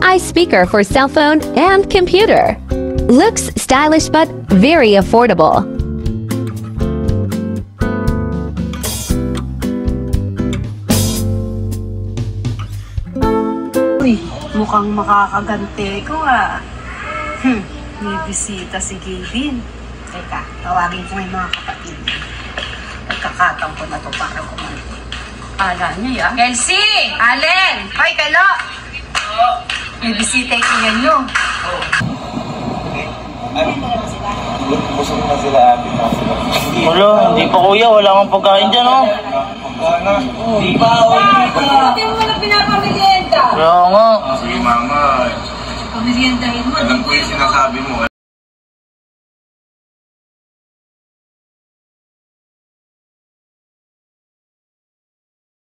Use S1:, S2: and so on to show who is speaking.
S1: ice speaker for cell phone and computer. Looks stylish but very affordable.
S2: Uy, mukhang makakagante ko ah. May bisita si Gavin. Teka, tawagin ko yung mga kapatid. Nagkakataon ko na to para kumante. Ala niya ya. Kelsey! Allen! Hoy, Kalo! May bisita yung iyan nyo.
S3: Busog na sila atin na sila.
S4: Wala, hindi pa kuya. Wala kang pagkain dyan, oh.
S3: Hindi pa ako.
S2: Hindi mo na pinapamilienta.
S4: Kaya nga.
S3: Sige mama.
S2: Pamilientahin mo.
S3: Alam ko yung sinasabi mo.